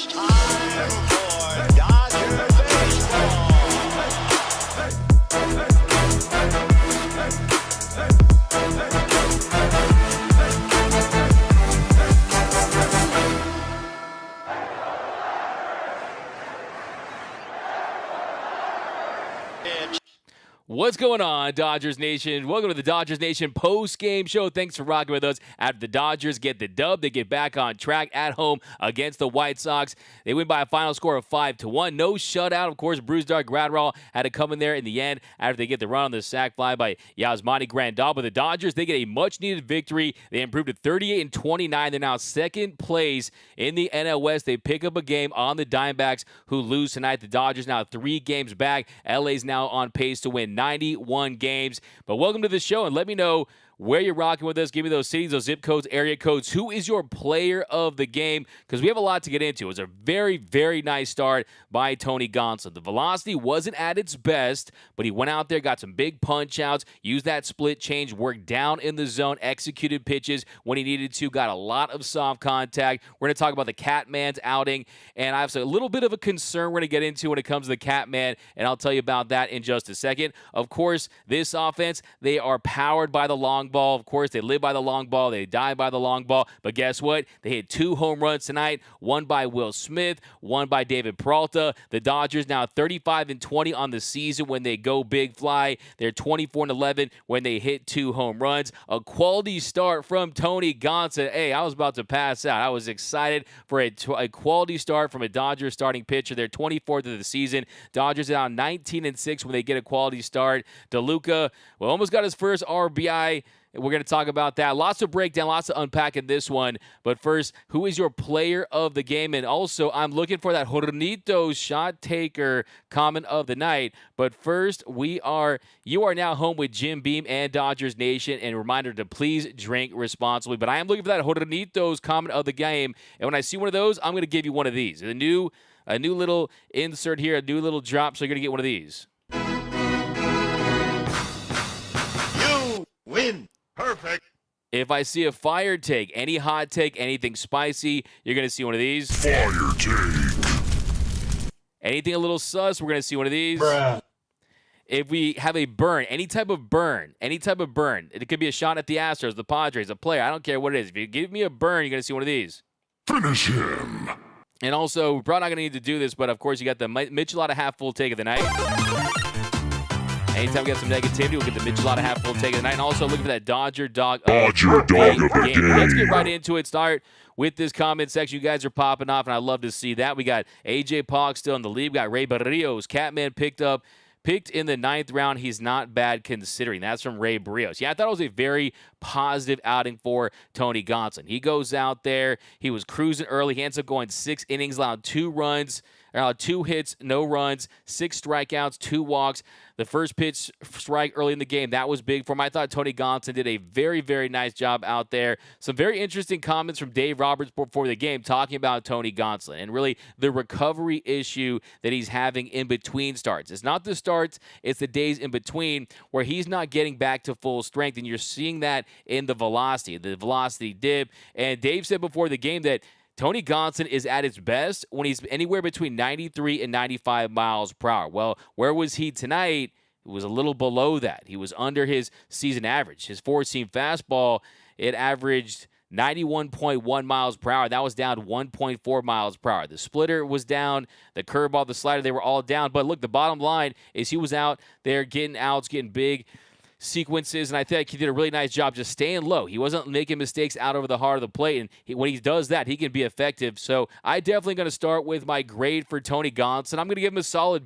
It's time for Dodger baseball. What's going on, Dodgers Nation? Welcome to the Dodgers Nation post-game show. Thanks for rocking with us. After the Dodgers get the dub, they get back on track at home against the White Sox. They win by a final score of 5-1. No shutout. Of course, Brusdar Graterol had to come in there in the end after they get the run on the sac fly by Yasmani Grandal. But the Dodgers, they get a much-needed victory. They improved to 38-29. They're now second place in the NL West. They pick up a game on the Diamondbacks, who lose tonight. The Dodgers now 3 games back. LA's now on pace to win 91 games. But welcome to the show, and let me know where you're rocking with us. Give me those cities, those zip codes, area codes. Who is your player of the game? Because we have a lot to get into. It was a very, very nice start by Tony Gonsolin. The velocity wasn't at its best, but he went out there, got some big punch-outs, used that split change, worked down in the zone, executed pitches when he needed to, got a lot of soft contact. We're going to talk about the Catman's outing, and I have a little bit of a concern we're going to get into when it comes to the Catman, and I'll tell you about that in just a second. Of course, this offense, they are powered by the long ball. Of course, they live by the long ball. They die by the long ball. But guess what? They hit 2 home runs tonight, one by Will Smith, one by David Peralta. The Dodgers now 35-20 on the season when they go big fly. They're 24-11 when they hit 2 home runs. A quality start from Tony Gonsolin. Hey, I was about to pass out. I was excited for a quality start from a Dodgers starting pitcher. They're 24th of the season. Dodgers are now 19-6 when they get a quality start. DeLuca, well, almost got his first RBI. We're going to talk about that. Lots of breakdown, lots to unpack in this one. But first, who is your player of the game? And also, I'm looking for that Hornito shot taker comment of the night. But first, you are now home with Jim Beam and Dodgers Nation. And a reminder to please drink responsibly. But I am looking for that Hornito's comment of the game. And when I see one of those, I'm going to give you one of these. A new little insert here, a new little drop. So you're going to get one of these. You win. Perfect. If I see a fire take, any hot take, anything spicy, you're going to see one of these. Fire take. Anything a little sus, we're going to see one of these. Bruh. If we have a burn, any type of burn, it could be a shot at the Astros, the Padres, a player, I don't care what it is. If you give me a burn, you're going to see one of these. Finish him. And also, we're probably not going to need to do this, but of course, you got the Michelada half-full take of the night. Anytime we get some negativity, we'll get the Michelada half-full take of the night. And also, looking for that Dodger dog of the game. Let's get right into it. Start with this comment section. You guys are popping off, and I love to see that. We got A.J. Pollock still in the lead. We got Ray Barrios. Catman picked in the 9th round. He's not bad considering. That's from Ray Barrios. Yeah, I thought it was a very positive outing for Tony Gonsolin. He goes out there. He was cruising early. He ends up going 6 innings, allowed 2 runs. 2 hits, no runs, 6 strikeouts, 2 walks. The first pitch strike early in the game, that was big for him. I thought Tony Gonsolin did a very, very nice job out there. Some very interesting comments from Dave Roberts before the game talking about Tony Gonsolin and really the recovery issue that he's having in between starts. It's not the starts, it's the days in between where he's not getting back to full strength, and you're seeing that in the velocity dip. And Dave said before the game that Tony Gonsolin is at his best when he's anywhere between 93 and 95 miles per hour. Well, where was he tonight? It was a little below that. He was under his season average. His 4-seam fastball, it averaged 91.1 miles per hour. That was down 1.4 miles per hour. The splitter was down. The curveball, the slider, they were all down. But look, the bottom line is he was out there getting outs, getting big sequences, and I think he did a really nice job just staying low. He wasn't making mistakes out over the heart of the plate, and when he does that, he can be effective. So I definitely going to start with my grade for Tony Gonsolin. I'm going to give him a solid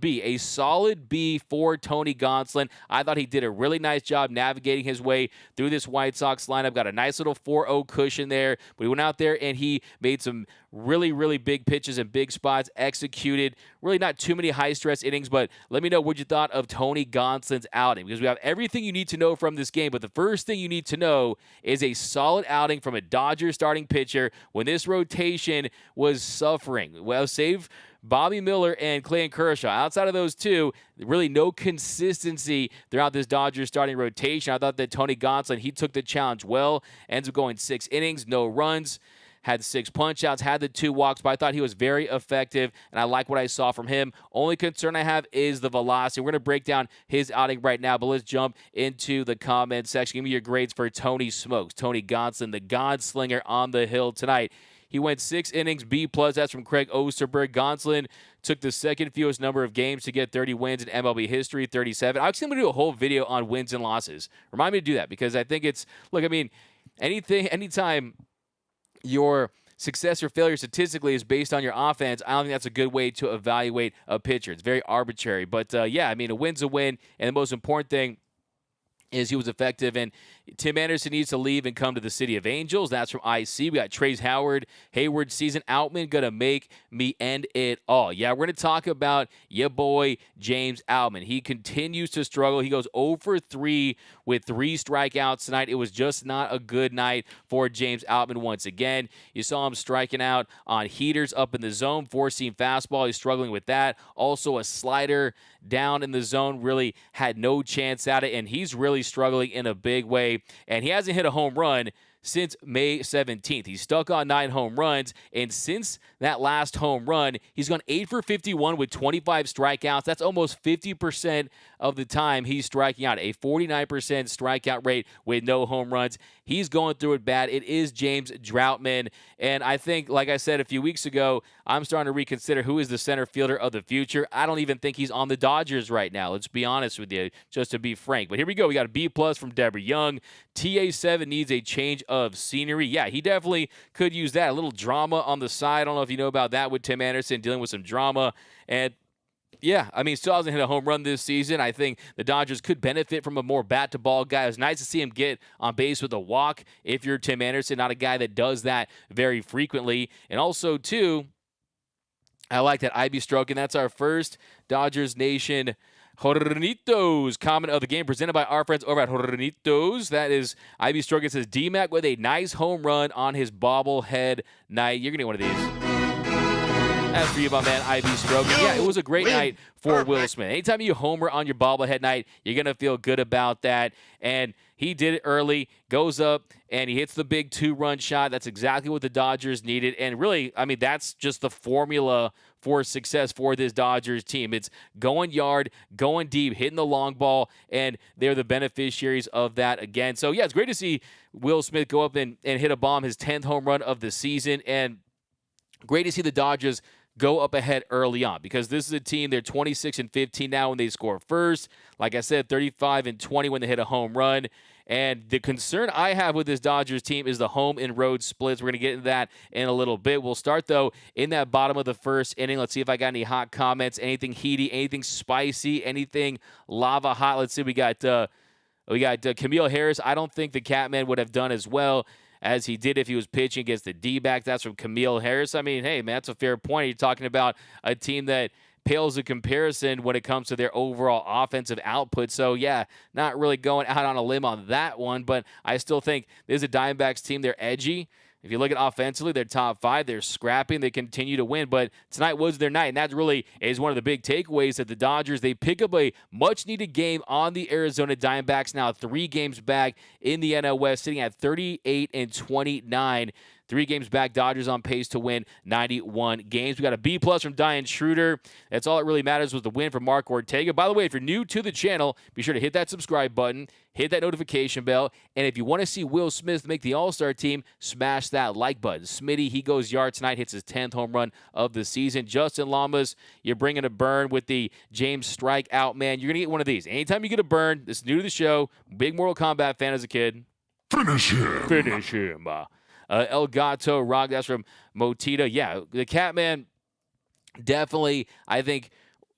B for Tony Gonsolin. I thought he did a really nice job navigating his way through this White Sox lineup. Got a nice little 4-0 cushion there, but he went out there and he made some really, really big pitches and big spots, executed. Really not too many high-stress innings, but let me know what you thought of Tony Gonsolin's outing, because we have everything you need to know from this game. But the first thing you need to know is a solid outing from a Dodgers starting pitcher when this rotation was suffering. Well, save Bobby Miller and Clayton Kershaw. Outside of those two, really no consistency throughout this Dodgers starting rotation. I thought that Tony Gonsolin, he took the challenge well, ends up going 6 innings, no runs. had 6 punch-outs, had the 2 walks, but I thought he was very effective, and I like what I saw from him. Only concern I have is the velocity. We're going to break down his outing right now, but let's jump into the comment section. Give me your grades for Tony Smokes, Tony Gonsolin, the Godslinger on the hill tonight. He went 6 innings, B+. That's from Craig Osterberg. Gonsolin took the second fewest number of games to get 30 wins in MLB history, 37. I'm actually going to do a whole video on wins and losses. Remind me to do that because I think it's, look, I mean, anytime your success or failure statistically is based on your offense, I don't think that's a good way to evaluate a pitcher. It's very arbitrary. But, yeah, I mean, a win's a win, and the most important thing is he was effective, and Tim Anderson needs to leave and come to the City of Angels. That's from IC. We got Trace Hayward season. Outman going to make me end it all. Yeah, we're going to talk about your boy James Outman. He continues to struggle. He goes 0 for 3 with 3 strikeouts tonight. It was just not a good night for James Outman once again. You saw him striking out on heaters up in the zone, 4-seam fastball. He's struggling with that. Also a slider down in the zone, really had no chance at it, and he's really struggling in a big way. And he hasn't hit a home run since May 17th. He's stuck on 9 home runs, and since that last home run, he's gone 8 for 51 with 25 strikeouts. That's almost 50% of the time he's striking out, a 49% strikeout rate with no home runs. He's going through it bad. It is James Droutman, and I think, like I said a few weeks ago, I'm starting to reconsider who is the center fielder of the future. I don't even think he's on the Dodgers right now. Let's be honest with you, just to be frank. But here we go. We got a B+ from Deborah Young. TA7 needs a change of scenery. Yeah, he definitely could use that. A little drama on the side. I don't know if you know about that with Tim Anderson dealing with some drama. And yeah, I mean, still hasn't hit a home run this season. I think the Dodgers could benefit from a more bat-to-ball guy. It was nice to see him get on base with a walk if you're Tim Anderson, not a guy that does that very frequently. And also, too, I like that IB stroke, and that's our first Dodgers Nation Jornitos comment of the game presented by our friends over at Jornitos. That is IB Stroke. It says D-Mac with a nice home run on his bobblehead night. You're going to get one of these. As for you, my man, IB Stroke. Yeah, it was a great night for Will Smith. Anytime you homer on your bobblehead night, you're going to feel good about that. And he did it early, goes up, and he hits the big 2-run shot. That's exactly what the Dodgers needed. And really, I mean, that's just the formula for success for this Dodgers team. It's going yard, going deep, hitting the long ball, and they're the beneficiaries of that again. So, yeah, it's great to see Will Smith go up and hit a bomb, his 10th home run of the season, and great to see the Dodgers go up ahead early on because this is a team, they're 26-15 now when they score first. Like I said, 35-20 when they hit a home run. And the concern I have with this Dodgers team is the home and road splits. We're going to get into that in a little bit. We'll start, though, in that bottom of the first inning. Let's see if I got any hot comments, anything heaty, anything spicy, anything lava hot. Let's see. We got Camille Harris. I don't think the Catman would have done as well as he did if he was pitching against the D-backs. That's from Camille Harris. I mean, hey, man, that's a fair point. You're talking about a team that pales in comparison when it comes to their overall offensive output. So, yeah, not really going out on a limb on that one, but I still think this is a Diamondbacks team. They're edgy. If you look at offensively, they're top 5. They're scrapping. They continue to win, but tonight was their night, and that really is one of the big takeaways that the Dodgers, they pick up a much-needed game on the Arizona Diamondbacks, now 3 games back in the NL West, sitting at 38-29. 3 games back, Dodgers on pace to win 91 games. We got a B+ from Diane Schroeder. That's all that really matters was the win from Mark Ortega. By the way, if you're new to the channel, be sure to hit that subscribe button, hit that notification bell, and if you want to see Will Smith make the All-Star team, smash that like button. Smitty, he goes yard tonight, hits his 10th home run of the season. Justin Lamas, you're bringing a burn with the James strikeout, man. You're going to get one of these. Anytime you get a burn, this is new to the show, big Mortal Kombat fan as a kid. Finish him. Finish him. El Gato Rock, that's from Motita. Yeah, the Catman definitely, I think,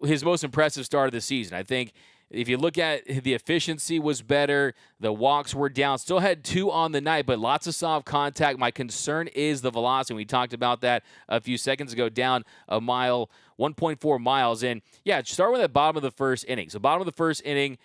his most impressive start of the season. I think if you look at the efficiency was better, the walks were down, still had 2 on the night, but lots of soft contact. My concern is the velocity. We talked about that a few seconds ago, down a mile, 1.4 miles. And, yeah, start with the bottom of the first inning. So bottom of the first inning,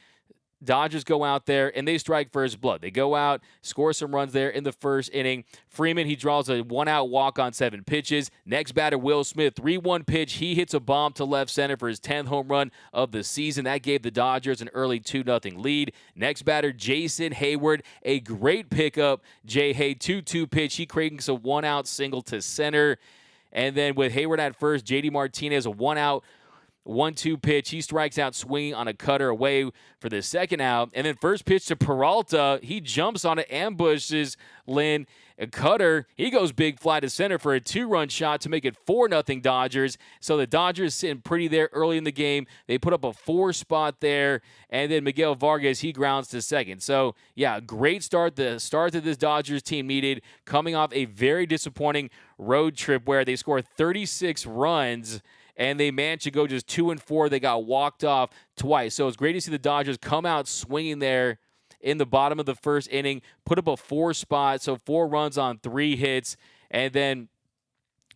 Dodgers go out there and they strike first blood. They go out, score some runs there in the first inning. Freeman, he draws a 1-out walk on 7 pitches. Next batter, Will Smith, 3-1 pitch. He hits a bomb to left center for his 10th home run of the season. That gave the Dodgers an early 2-0 lead. Next batter, Jason Hayward, a great pickup. Jay Hay, 2-2 pitch. He creates a 1-out single to center. And then with Hayward at first, JD Martinez, a 1-out 1-2 pitch. He strikes out swinging on a cutter away for the second out. And then first pitch to Peralta. He jumps on it, ambushes Lynn. A cutter. He goes big fly to center for a 2-run shot to make it 4-0 Dodgers. So the Dodgers sitting pretty there early in the game. They put up a 4 spot there. And then Miguel Vargas, he grounds to second. So, yeah, great start. The start that this Dodgers team needed, coming off a very disappointing road trip where they scored 36 runs. And they managed to go just 2-4. They got walked off twice. So it's great to see the Dodgers come out swinging there in the bottom of the first inning, put up a 4 spot, so 4 runs on 3 hits. And then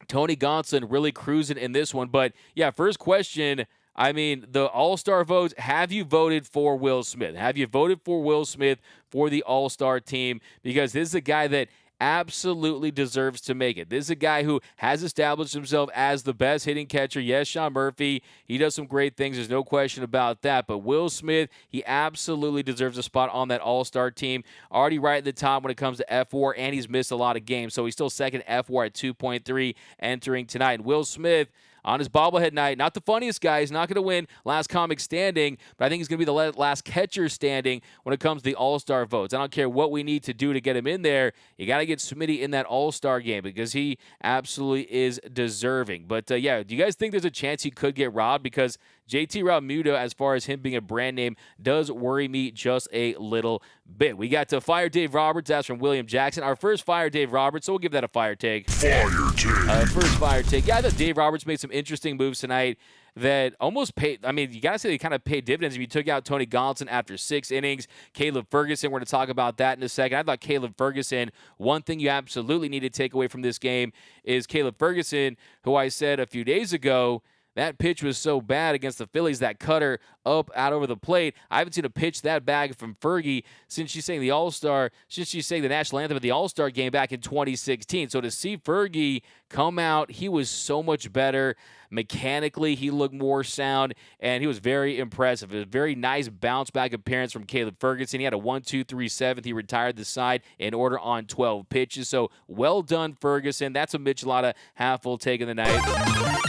Tony Gonsolin really cruising in this one. But, yeah, first question, I mean, the All-Star votes, have you voted for Will Smith? Have you voted for Will Smith for the All-Star team? Because this is a guy that absolutely deserves to make it. This is a guy who has established himself as the best hitting catcher. Yes, Sean Murphy, he does some great things. There's no question about that. But Will Smith, he absolutely deserves a spot on that All-Star team. Already right at the top when it comes to FWAR, and he's missed a lot of games. So he's still second FWAR at 2.3 entering tonight. And Will Smith, on his bobblehead night, not the funniest guy. He's not going to win last comic standing, but I think he's going to be the last catcher standing when it comes to the All-Star votes. I don't care what we need to do to get him in there. You got to get Smitty in that All-Star game because he absolutely is deserving. But, yeah, do you guys think there's a chance he could get robbed? Because JT Realmuto, as far as him being a brand name, does worry me just a little bit. We got to Fire Dave Roberts. That's from William Jackson. Our first Fire Dave Roberts, so we'll give that a fire take. Fire take. First fire take. Yeah, I thought Dave Roberts made some interesting moves tonight that almost paid. I mean, you got to say they kind of paid dividends. If you took out Tony Gonsolin after 6 innings, Caleb Ferguson, we're going to talk about that in a second. I thought Caleb Ferguson, one thing you absolutely need to take away from this game is Caleb Ferguson, who I said a few days ago, that pitch was so bad against the Phillies, that cutter up out over the plate. I haven't seen a pitch that bad from Fergie since she's saying the All-Star, since she's saying the national anthem at the All-Star game back in 2016. So to see Fergie come out, he was so much better. Mechanically, he looked more sound, and he was very impressive. It was a very nice bounce-back appearance from Caleb Ferguson. He had a 1-2-3 7th. He retired the side in order on 12 pitches. So well done, Ferguson. That's a Michelada half-full take of the night.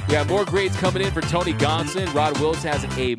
Yeah, more grades coming in for Tony Gonsolin. Rod Wilson has an A-.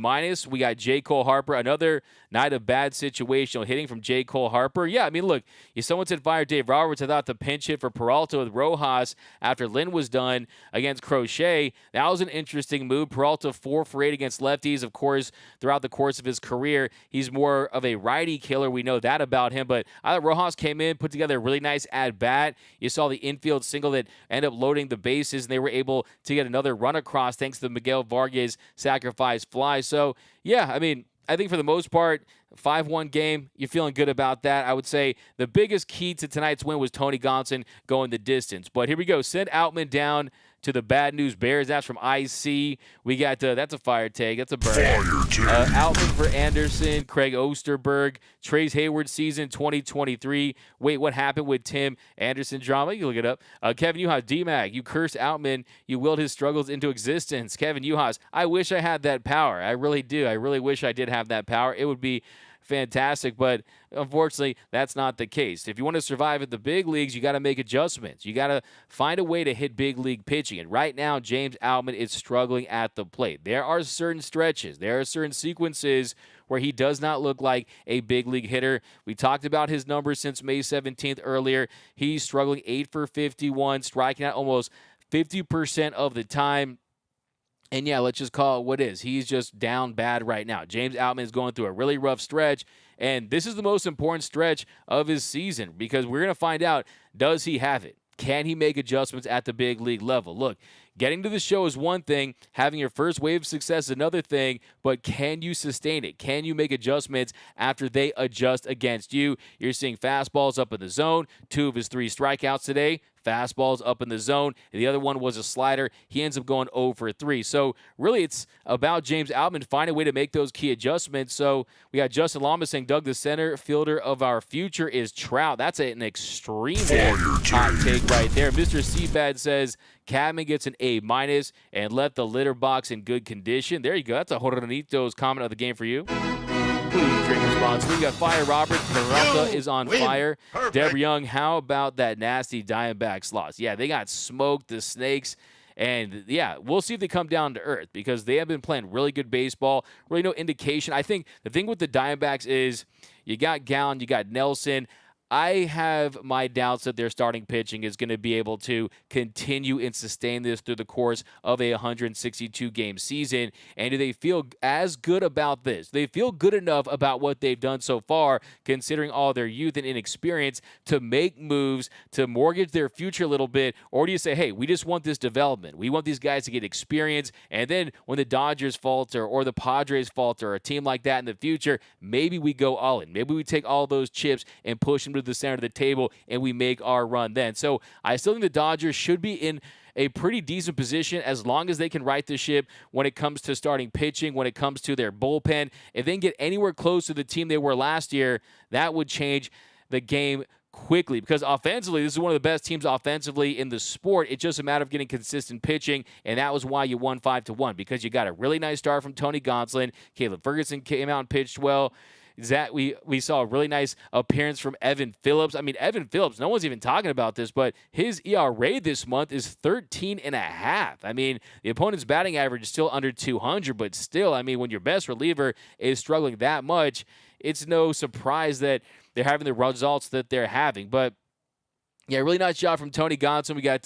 We got J. Cole Harper, another night of bad situational hitting from J. Cole Harper. Yeah, I mean, look, someone said fire Dave Roberts. I thought the pinch hit for Peralta with Rojas after Lynn was done against Crochet, that was an interesting move. Peralta 4 for 8 against lefties. Of course, throughout the course of his career, he's more of a righty killer. We know that about him. But I thought Rojas came in, put together a really nice at-bat. You saw the infield single that ended up loading the bases, and they were able to get another run across thanks to the Miguel Vargas sacrifice fly. So, yeah, I mean, I think for the most part, 5-1 game, you're feeling good about that. I would say the biggest key to tonight's win was Tony Gonsolin going the distance. But here we go. Send Outman down to the Bad News Bears. That's from IC. We got, that's a fire take. That's a burn. Fire take. Outman for Anderson, Craig Osterberg, Trace Hayward season 2023. Wait, what happened with Tim Anderson drama? You can look it up. Kevin Uhas, D-Mag, you cursed Outman. You willed his struggles into existence. Kevin Uhas, I wish I had that power. I really do. I really wish I did have that power. It would be fantastic, but unfortunately, that's not the case. If you want to survive at the big leagues, you got to make adjustments. You got to find a way to hit big league pitching. And right now, James Outman is struggling at the plate. There are certain stretches, there are certain sequences where he does not look like a big league hitter. We talked about his numbers since May 17th earlier. He's struggling 8 for 51, striking out almost 50% of the time. And, yeah, let's just call it what is. He's just down bad right now. James Outman is going through a really rough stretch, and this is the most important stretch of his season because we're going to find out, does he have it? Can he make adjustments at the big league level? Look, getting to the show is one thing, having your first wave of success is another thing, but can you sustain it? Can you make adjustments after they adjust against you? You're seeing fastballs up in the zone, 2 of his 3 strikeouts today. Fastballs up in the zone. The other one was a slider. He ends up going 0 for 3. So really it's about James Outman finding a way to make those key adjustments. So we got Justin Lamas saying, Doug, the center fielder of our future is Trout. That's an extremely hot take right there. Mr. Seabad says, Cadman gets an A- and left the litter box in good condition. There you go. That's a Joranitos comment of the game for you. Please drink responsibly. We got Fire Robert. Peralta is on fire. Perfect. Deborah Young, how about that nasty Diamondbacks loss? Yeah, they got smoked, the Snakes. And, yeah, we'll see if they come down to earth because they have been playing really good baseball. Really no indication. I think the thing with the Diamondbacks is you got Gallen, you got Nelson. I have my doubts that their starting pitching is going to be able to continue and sustain this through the course of a 162-game season. And do they feel as good about this? They feel good enough about what they've done so far, considering all their youth and inexperience, to make moves, to mortgage their future a little bit? Or do you say, hey, we just want this development. We want these guys to get experience. And then when the Dodgers falter or the Padres falter or a team like that in the future, maybe we go all in. Maybe we take all those chips and push them to the center of the table and we make our run then. So I still think the Dodgers should be in a pretty decent position as long as they can right the ship when it comes to starting pitching, when it comes to their bullpen. If they can get anywhere close to the team they were last year, that would change the game quickly because offensively, this is one of the best teams offensively in the sport. It's just a matter of getting consistent pitching, and that was why you won 5-1 because you got a really nice start from Tony Gonsolin. Caleb Ferguson came out and pitched well. That we saw a really nice appearance from Evan Phillips. I mean, Evan Phillips, no one's even talking about this, but his ERA this month is 13.5. I mean, the opponent's batting average is still under 200, but still, I mean, when your best reliever is struggling that much, it's no surprise that they're having the results that they're having. But yeah, really nice job from Tony Gonsolin. We got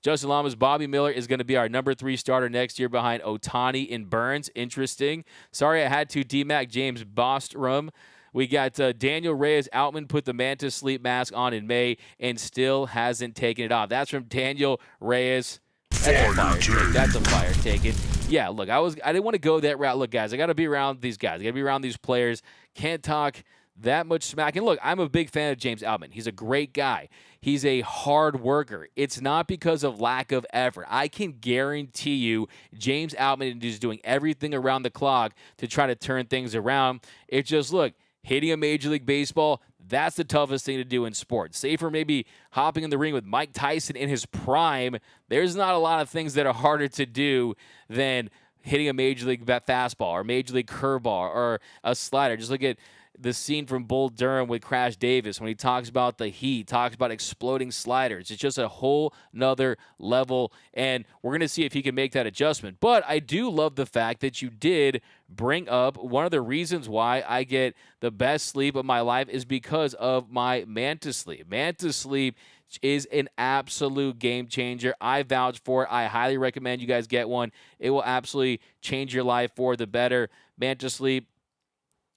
Justin Lamas. Bobby Miller is going to be our number 3 starter next year behind Ohtani and Burns. Interesting. Sorry I had to DMAC James Bostrom. We got Daniel Reyes. Outman put the Mantis sleep mask on in May and still hasn't taken it off. That's from Daniel Reyes. That's a fire taken. Yeah, look, I didn't want to go that route. Look, guys, I got to be around these guys. I got to be around these players. Can't talk that much smack. And look, I'm a big fan of James Outman. He's a great guy. He's a hard worker. It's not because of lack of effort. I can guarantee you James Outman is doing everything around the clock to try to turn things around. It's just, look, hitting a Major League Baseball, that's the toughest thing to do in sports. Save for maybe hopping in the ring with Mike Tyson in his prime, there's not a lot of things that are harder to do than hitting a Major League fastball or Major League curveball or a slider. Just look at the scene from Bull Durham with Crash Davis when he talks about the heat, talks about exploding sliders. It's just a whole nother level, and we're going to see if he can make that adjustment. But I do love the fact that you did bring up one of the reasons why I get the best sleep of my life is because of my Mantis Sleep. Mantis Sleep is an absolute game changer. I vouch for it. I highly recommend you guys get one. It will absolutely change your life for the better. Mantis Sleep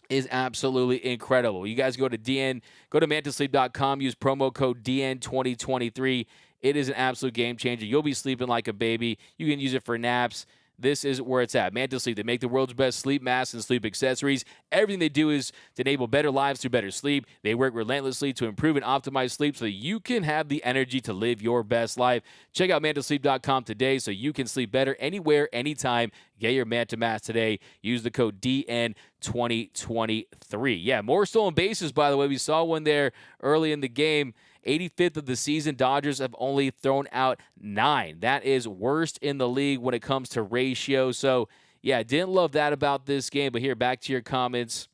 is absolutely incredible. You guys go to mantisleep.com, use promo code DN2023. It is an absolute game changer. You'll be sleeping like a baby. You can use it for naps. This is where it's at. Mantis Sleep, they make the world's best sleep masks and sleep accessories. Everything they do is to enable better lives through better sleep. They work relentlessly to improve and optimize sleep so that you can have the energy to live your best life. Check out mantisleep.com today so you can sleep better anywhere, anytime. Get your Manta Mask today. Use the code DN2023. Yeah, more stolen bases, by the way. We saw one there early in the game. 85th of the season, Dodgers have only thrown out 9. That is worst in the league when it comes to ratio. So, yeah, didn't love that about this game. But here, back to your comments.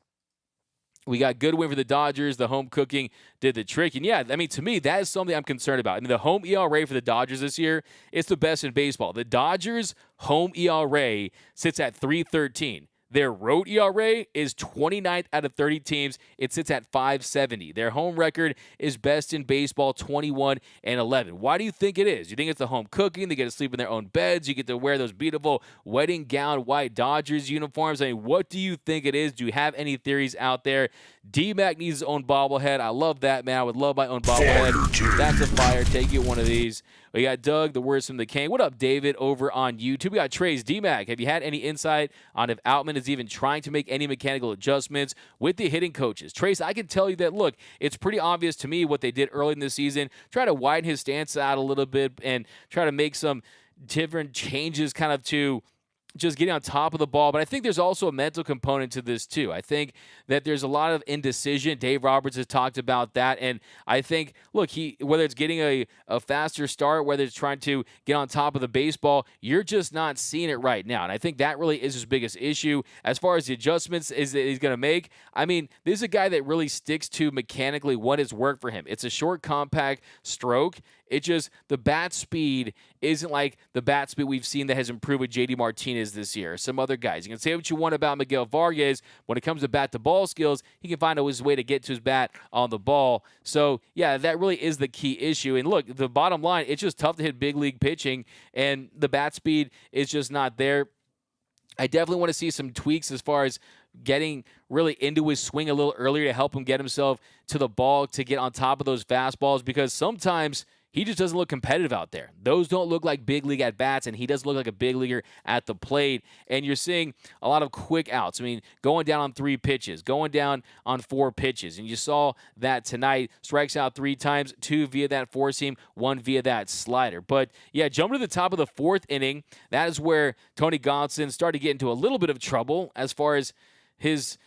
We got good win for the Dodgers. The home cooking did the trick. And, yeah, I mean, to me, that is something I'm concerned about. I mean, the home ERA for the Dodgers this year, it's the best in baseball. The Dodgers' home ERA sits at 3.13. Their road ERA is 29th out of 30 teams. It sits at 570. Their home record is best in baseball, 21-11. Why do you think it is? You think it's the home cooking? They get to sleep in their own beds. You get to wear those beautiful wedding gown white Dodgers uniforms. I mean, what do you think it is? Do you have any theories out there? D-Mac needs his own bobblehead. I love that, man. I would love my own bobblehead. That's a fire. Take you one of these. We got Doug, the words from the king. What up, David, over on YouTube? We got Trace. D-Mac, have you had any insight on if Outman is even trying to make any mechanical adjustments with the hitting coaches? Trace, I can tell you that, look, it's pretty obvious to me what they did early in the season. Try to widen his stance out a little bit and try to make some different changes kind of to just getting on top of the ball. But I think there's also a mental component to this too. I think that there's a lot of indecision. Dave Roberts has talked about that. And I think, look, whether it's getting a faster start, whether it's trying to get on top of the baseball, you're just not seeing it right now. And I think that really is his biggest issue. As far as the adjustments that he's going to make, I mean, this is a guy that really sticks to mechanically what has worked for him. It's a short, compact stroke. It just, the bat speed isn't like the bat speed we've seen that has improved with JD Martinez this year. Some other guys. You can say what you want about Miguel Vargas. When it comes to bat-to-ball skills, he can find his way to get to his bat on the ball. So, yeah, that really is the key issue. And look, the bottom line, it's just tough to hit big league pitching, and the bat speed is just not there. I definitely want to see some tweaks as far as getting really into his swing a little earlier to help him get himself to the ball, to get on top of those fastballs, because sometimes he just doesn't look competitive out there. Those don't look like big league at-bats, and he doesn't look like a big leaguer at the plate. And you're seeing a lot of quick outs. I mean, going down on 3 pitches, going down on 4 pitches. And you saw that tonight. Strikes out 3 times, 2 via that four-seam, 1 via that slider. But, yeah, jumping to the top of the 4th inning, that is where Tony Gonsolin started to get into a little bit of trouble as far as his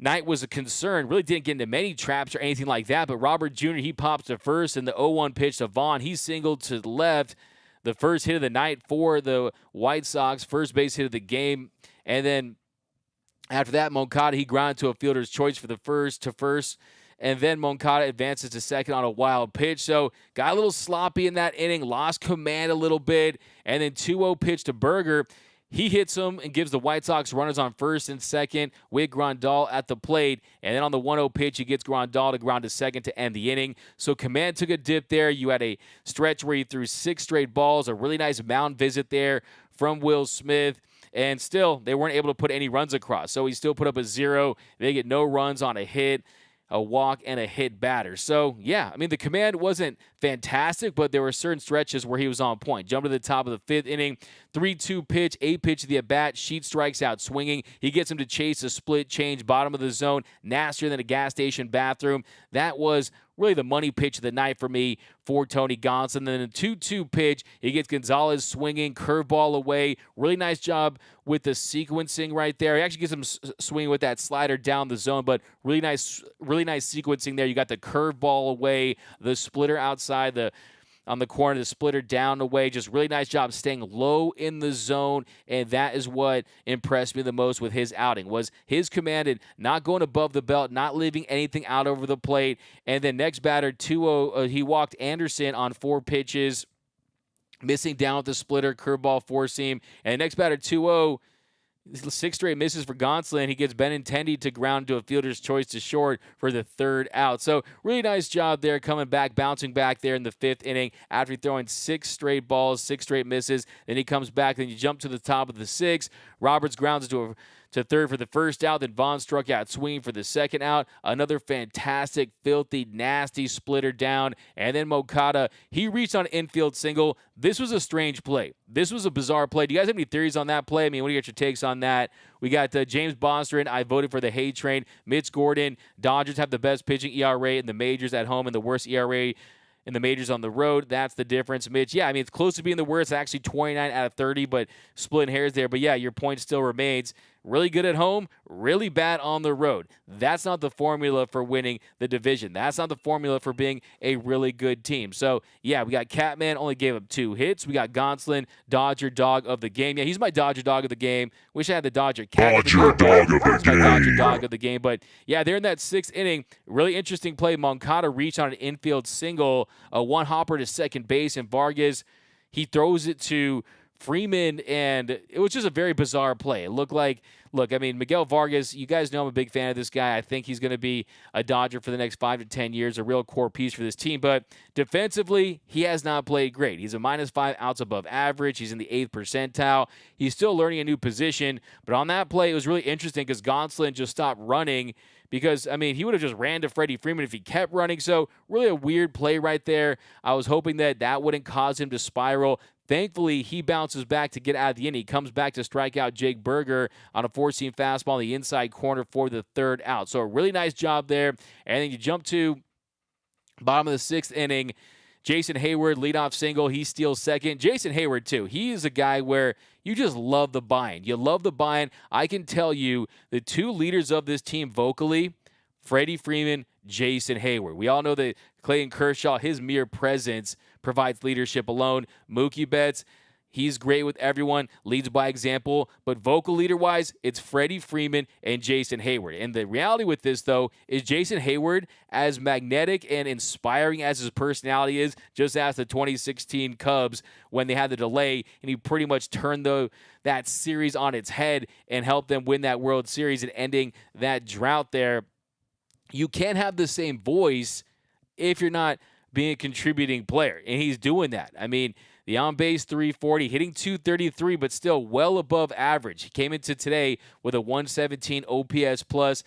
night was a concern. Really didn't get into many traps or anything like that, but Robert Jr., he pops to first, and the 0-1 pitch to Vaughn. He singled to the left. The first hit of the night for the White Sox, first base hit of the game. And then after that, Moncada, he grounded to a fielder's choice for the first, and then Moncada advances to second on a wild pitch. So got a little sloppy in that inning, lost command a little bit, and then 2-0 pitch to Berger. He hits him and gives the White Sox runners on first and second with Grandal at the plate. And then on the 1-0 pitch, he gets Grandal to ground to second to end the inning. So command took a dip there. You had a stretch where he threw 6 straight balls, a really nice mound visit there from Will Smith. And still, they weren't able to put any runs across. So he still put up a 0. They get no runs on a hit, a walk, and a hit batter. So, yeah, I mean, the command wasn't fantastic, but there were certain stretches where he was on point. Jump to the top of the 5th inning, 3-2 pitch, 8 pitch of the at-bat. Sheet strikes out swinging. He gets him to chase a split change, bottom of the zone, nastier than a gas station bathroom. That was really the money pitch of the night for me for Tony Gonsolin. Then a 2-2 pitch, he gets Gonzalez swinging, curveball away. Really nice job with the sequencing right there. He actually gets him swinging with that slider down the zone, but really nice sequencing there. You got the curveball away, the splitter outside on the corner, the splitter down away. Just really nice job staying low in the zone, and that is what impressed me the most with his outing, was his command and not going above the belt, not leaving anything out over the plate. And then next batter, 2-0, he walked Anderson on 4 pitches, missing down with the splitter, curveball, four-seam. And next batter, 2-0, 6 straight misses for Gonsolin. He gets Benintendi to ground to a fielder's choice to short for the 3rd out. So really nice job there, coming back, bouncing back there in the 5th inning after throwing 6 straight balls, 6 straight misses. Then he comes back, then you jump to the top of the 6th. Roberts grounds to 3rd for the 1st out. Then Vaughn struck out swinging for the 2nd out. Another fantastic, filthy, nasty splitter down. And then Moncada, he reached on an infield single. This was a strange play. This was a bizarre play. Do you guys have any theories on that play? I mean, what do you get your takes on that? We got James Bonstrom. I voted for the Hay Train. Mitch Gordon. Dodgers have the best pitching ERA in the majors at home and the worst ERA in the majors on the road. That's the difference, Mitch. Yeah, I mean, it's close to being the worst. Actually 29 out of 30, but splitting hairs there. But, yeah, your point still remains. Really good at home, really bad on the road. That's not the formula for winning the division. That's not the formula for being a really good team. So, yeah, we got Catman, only gave up 2 hits. We got Gonsolin, Dodger dog of the game. Yeah, he's my Dodger dog of the game. Wish I had the Dodger cat. Dodger dog of the game. Dodger dog of the game. But, yeah, they're in that 6th inning. Really interesting play. Moncada reached on an infield single, a one-hopper to second base, and Vargas, he throws it to Freeman, and it was just a very bizarre play. It looked like look, I mean, Miguel Vargas, you guys know I'm a big fan of this guy. I think he's going to be a Dodger for the next 5 to 10 years, a real core piece for this team. But defensively, he has not played great. He's a -5 outs above average. He's in the 8th percentile. He's still learning a new position. But on that play, it was really interesting because Gonsolin just stopped running because, I mean, he would have just ran to Freddie Freeman if he kept running. So really a weird play right there. I was hoping that that wouldn't cause him to spiral. Thankfully, he bounces back to get out of the inning. He comes back to strike out Jake Berger on a 4-seam fastball in the inside corner for the 3rd out. So a really nice job there. And then you jump to bottom of the 6th inning. Jason Hayward, leadoff single. He steals second. Jason Hayward, too. He is a guy where you just love the buy-in. You love the buy-in. I can tell you the 2 leaders of this team vocally, Freddie Freeman, Jason Hayward. We all know that Clayton Kershaw, his mere presence provides leadership alone. Mookie Betts, he's great with everyone, leads by example. But vocal leader-wise, it's Freddie Freeman and Jason Hayward. And the reality with this, though, is Jason Hayward, as magnetic and inspiring as his personality is, just ask the 2016 Cubs when they had the delay, and he pretty much turned that series on its head and helped them win that World Series and ending that drought there. You can't have the same voice if you're not being a contributing player, and he's doing that. I mean, the on-base 340, hitting 233, but still well above average. He came into today with a 117 OPS plus.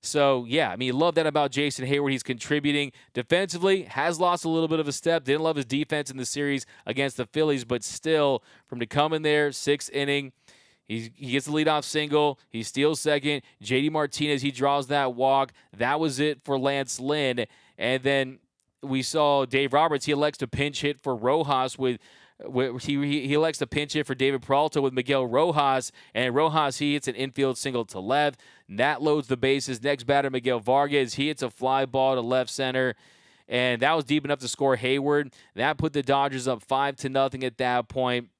So, yeah, I mean, you love that about Jason Hayward. He's contributing defensively, has lost a little bit of a step. Didn't love his defense in the series against the Phillies, but still, from to come in there, 6th inning, he gets the leadoff single. He steals second. JD Martinez, he draws that walk. That was it for Lance Lynn. And then we saw Dave Roberts. He elects to pinch hit for Rojas he elects to pinch hit for David Peralta with Miguel Rojas. And Rojas, he hits an infield single to left. And that loads the bases. Next batter, Miguel Vargas. He hits a fly ball to left center. And that was deep enough to score Hayward. That put the Dodgers up 5-0 at that point.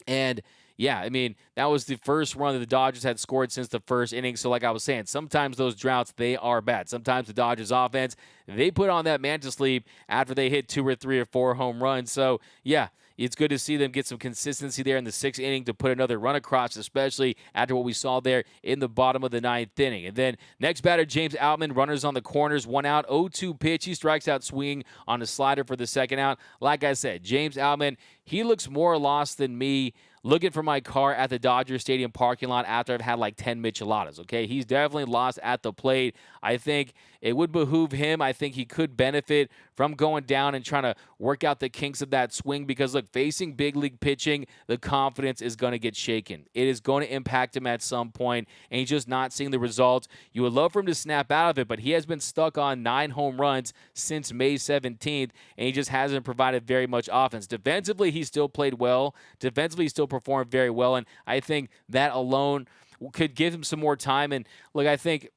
And yeah, I mean, that was the first run that the Dodgers had scored since the first inning. So like I was saying, sometimes those droughts, they are bad. Sometimes the Dodgers offense, they put on that man to sleep after they hit 2 or 3 or 4 home runs. So yeah, it's good to see them get some consistency there in the 6th inning to put another run across, especially after what we saw there in the bottom of the 9th inning. And then next batter, James Outman, runners on the corners, 1 out, 0-2 pitch. He strikes out swinging on a slider for the 2nd out. Like I said, James Outman, he looks more lost than me looking for my car at the Dodger Stadium parking lot after I've had like 10 micheladas, okay? He's definitely lost at the plate. I think it would behoove him. I think he could benefit from going down and trying to work out the kinks of that swing because, look, facing big league pitching, the confidence is going to get shaken. It is going to impact him at some point, and he's just not seeing the results. You would love for him to snap out of it, but he has been stuck on 9 home runs since May 17th, and he just hasn't provided very much offense. Defensively, he still played well. Defensively, he still performed very well, and I think that alone could give him some more time. And look, I think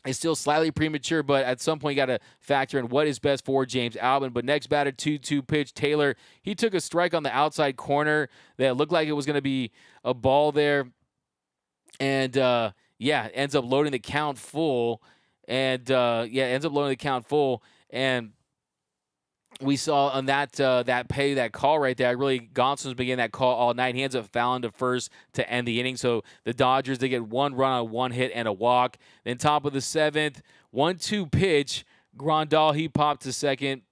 it's still slightly premature, but at some point you got to factor in what is best for James Outman. But next batter, 2-2 pitch. Taylor, he took a strike on the outside corner that looked like it was going to be a ball there. And, ends up loading the count full. And, And we saw on that call right there, really Gonsolin's been getting that call all night. He ends up fouling to first to end the inning. So the Dodgers, they get 1 run on 1 hit and a walk. Then top of the 7th, 1-2 pitch. Grandal, he popped to second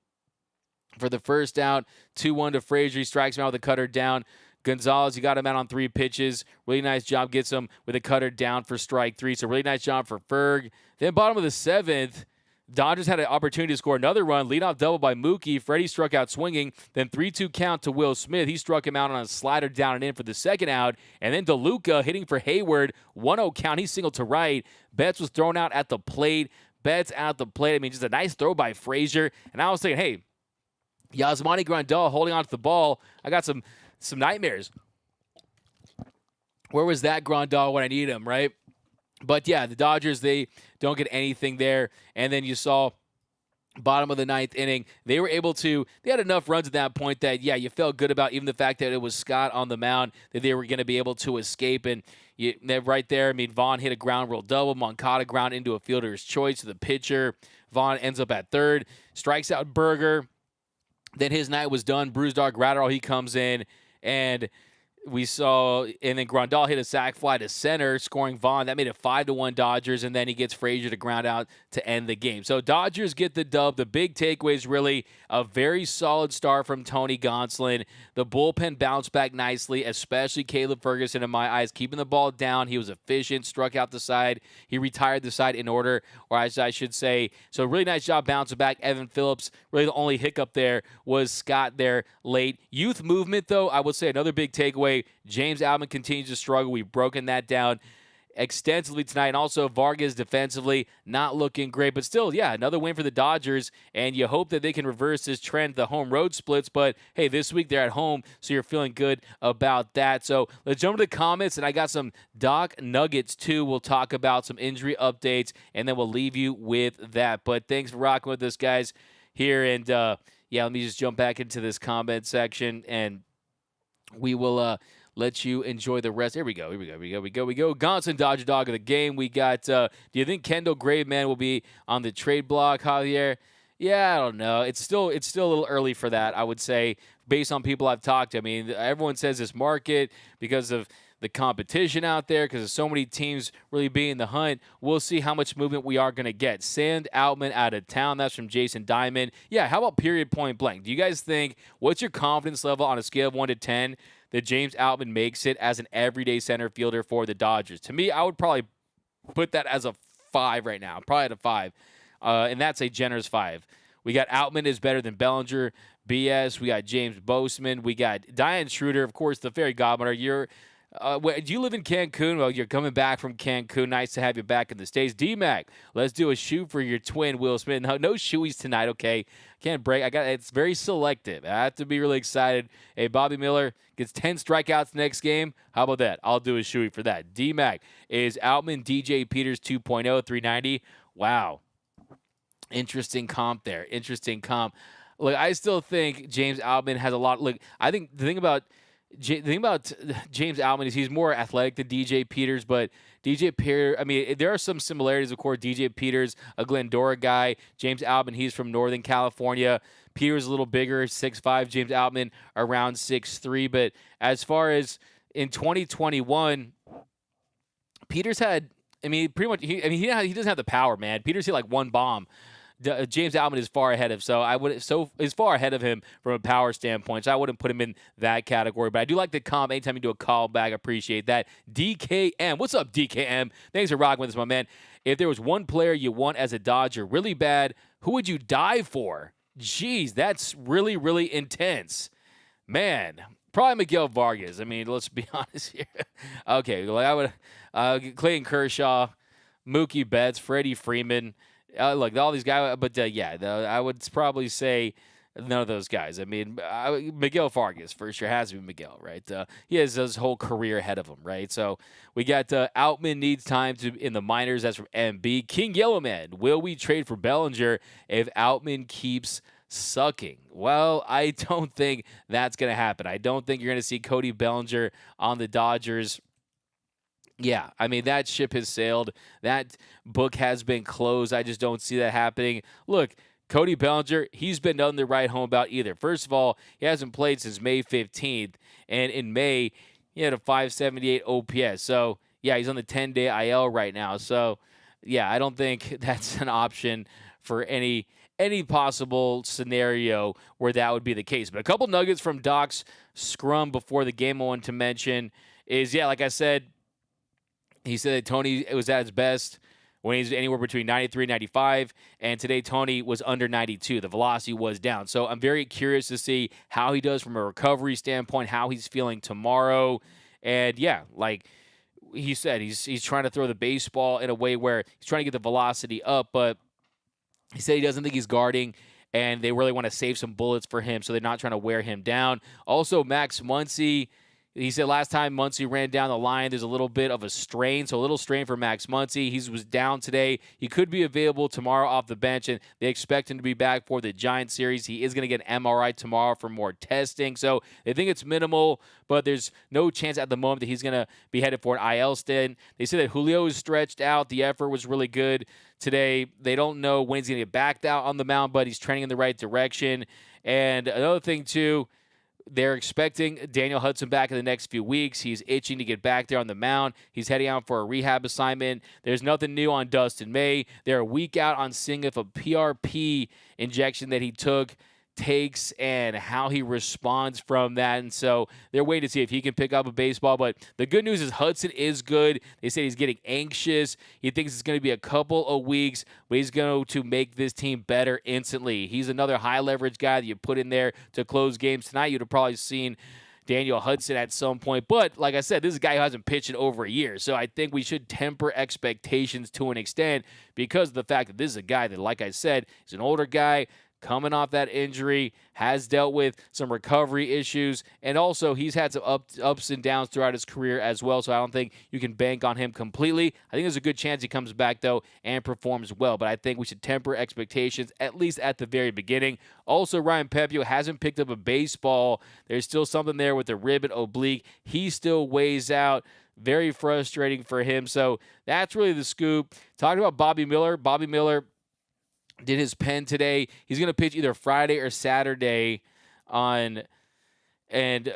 for the first out. 2-1 to Frazier. He strikes him out with a cutter down. Gonzalez, you got him out on 3 pitches. Really nice job. Gets him with a cutter down for strike 3. So really nice job for Ferg. Then bottom of the 7th, Dodgers had an opportunity to score another run. Leadoff double by Mookie. Freddie struck out swinging. Then 3-2 count to Will Smith. He struck him out on a slider down and in for the 2nd out. And then DeLuca hitting for Hayward. 1-0 count. He singled to right. Betts was thrown out at the plate. Betts out the plate. I mean, just a nice throw by Frazier. And I was thinking, hey, Yasmani Grandal holding on to the ball. I got some nightmares. Where was that Grandal when I needed him, right? But, yeah, the Dodgers, they don't get anything there. And then you saw bottom of the 9th inning, they were able to – they had enough runs at that point that, yeah, you felt good about even the fact that it was Scott on the mound, that they were going to be able to escape. And right there, I mean, Vaughn hit a ground rule double. Moncada ground into a fielder's choice to the pitcher. Vaughn ends up at third, strikes out Berger. Then his night was done. Bruce Dog Gratterall, he comes in, and we saw, and then Grandal hit a sac fly to center, scoring Vaughn. That made it 5-1 Dodgers, and then he gets Frazier to ground out to end the game. So Dodgers get the dub. The big takeaway is really a very solid start from Tony Gonsolin. The bullpen bounced back nicely, especially Caleb Ferguson in my eyes, keeping the ball down. He was efficient, struck out the side. He retired the side in order, or as I should say. So really nice job bouncing back. Evan Phillips, really the only hiccup there was Scott there late. Youth movement, though, I would say another big takeaway. James Outman continues to struggle. We've broken that down extensively tonight. And also Vargas defensively not looking great. But still, yeah, another win for the Dodgers. And you hope that they can reverse this trend, the home road splits. But, hey, this week they're at home, so you're feeling good about that. So let's jump to the comments. And I got some Doc nuggets, too. We'll talk about some injury updates, and then we'll leave you with that. But thanks for rocking with us, guys, here. And, yeah, let me just jump back into this comment section, and we will let you enjoy the rest. Here we go. Gonsolin, Dodger Dog of the game. We got, do you think Kendall Graveman will be on the trade block, Javier? Yeah, I don't know. It's still a little early for that, I would say, based on people I've talked to. I mean, everyone says this market because of the competition out there, because of so many teams really being in the hunt. We'll see how much movement we are going to get. Send Outman out of town. That's from Jason Diamond. Yeah, how about period point blank? Do you guys think, what's your confidence level on a scale of 1 to 10 that James Outman makes it as an everyday center fielder for the Dodgers? To me, I would probably put that as a 5 right now. Probably at a 5. And that's a generous 5. We got Outman is better than Bellinger. BS. We got James Boseman. We got Diane Schroeder, of course, the fairy godmother. Do you live in Cancun? Well, you're coming back from Cancun. Nice to have you back in the States. D-Mac, let's do a shoe for your twin, Will Smith. No shoeies tonight, okay? Can't break. It's very selective. I have to be really excited. Hey, Bobby Miller gets 10 strikeouts next game. How about that? I'll do a shoey for that. D-Mac is Outman, DJ Peters 2.0, 390. Wow. Interesting comp there. Interesting comp. Look, I still think James Outman has a lot. Look, I think the thing about James Outman is he's more athletic than DJ Peters, but DJ Peters, I mean, there are some similarities, of course. DJ Peters, a Glendora guy. James Outman, he's from Northern California. Peters a little bigger, 6'5". James Outman around 6'3". But as far as in 2021, Peters had, I mean, pretty much, he doesn't have the power, man. Peters hit like one bomb. James Outman is far ahead of, is far ahead of him from a power standpoint. So I wouldn't put him in that category. But I do like the comp. Anytime you do a callback, appreciate that. DKM, what's up, DKM? Thanks for rocking with us, my man. If there was one player you want as a Dodger really bad, who would you die for? Jeez, that's really, really intense, man. Probably Miguel Vargas. I mean, let's be honest here. Okay, like I would Clayton Kershaw, Mookie Betts, Freddie Freeman. Look, all these guys, but I would probably say none of those guys. I mean, Miguel Vargas for sure has to be Miguel, right? He has his whole career ahead of him, right? So we got Outman needs time in the minors. That's from MB. King Yellowman, will we trade for Bellinger if Outman keeps sucking? Well, I don't think that's going to happen. I don't think you're going to see Cody Bellinger on the Dodgers. Yeah, I mean, that ship has sailed. That book has been closed. I just don't see that happening. Look, Cody Bellinger, he's been nothing to write home about either. First of all, he hasn't played since May 15th, and in May, he had a 578 OPS. So, yeah, he's on the 10-day IL right now. So, yeah, I don't think that's an option for any possible scenario where that would be the case. But a couple nuggets from Doc's scrum before the game I wanted to mention is, yeah, like I said, he said that Tony was at his best when he's anywhere between 93 and 95, and today Tony was under 92. The velocity was down. So I'm very curious to see how he does from a recovery standpoint, how he's feeling tomorrow. And, yeah, like he said, he's trying to throw the baseball in a way where he's trying to get the velocity up, but he said he doesn't think he's guarding, and they really want to save some bullets for him, so they're not trying to wear him down. Also, Max Muncy, he said last time Muncy ran down the line, there's a little bit of a strain, so a little strain for Max Muncy. He was down today. He could be available tomorrow off the bench, and they expect him to be back for the Giants series. He is going to get an MRI tomorrow for more testing, so they think it's minimal, but there's no chance at the moment that he's going to be headed for an IL stint. They said that Julio is stretched out. The effort was really good today. They don't know when he's going to get backed out on the mound, but he's trending in the right direction. And another thing, too, they're expecting Daniel Hudson back in the next few weeks. He's itching to get back there on the mound. He's heading out for a rehab assignment. There's nothing new on Dustin May. They're a week out on seeing if a PRP injection that he takes and how he responds from that. And so they're waiting to see if he can pick up a baseball. But the good news is Hudson is good. They say he's getting anxious. He thinks it's going to be a couple of weeks, but he's going to make this team better instantly. He's another high leverage guy that you put in there to close games tonight. You'd have probably seen Daniel Hudson at some point. But like I said, this is a guy who hasn't pitched in over a year. So I think we should temper expectations to an extent because of the fact that this is a guy that, like I said, is an older guy, coming off that injury, has dealt with some recovery issues, and also he's had some ups and downs throughout his career as well, so I don't think you can bank on him completely. I think there's a good chance he comes back, though, and performs well, but I think we should temper expectations, at least at the very beginning. Also, Ryan Pepiot hasn't picked up a baseball. There's still something there with the rib and oblique. He still weighs out. Very frustrating for him, so that's really the scoop. Talking about Bobby Miller. Bobby Miller did his pen today. He's going to pitch either Friday or Saturday and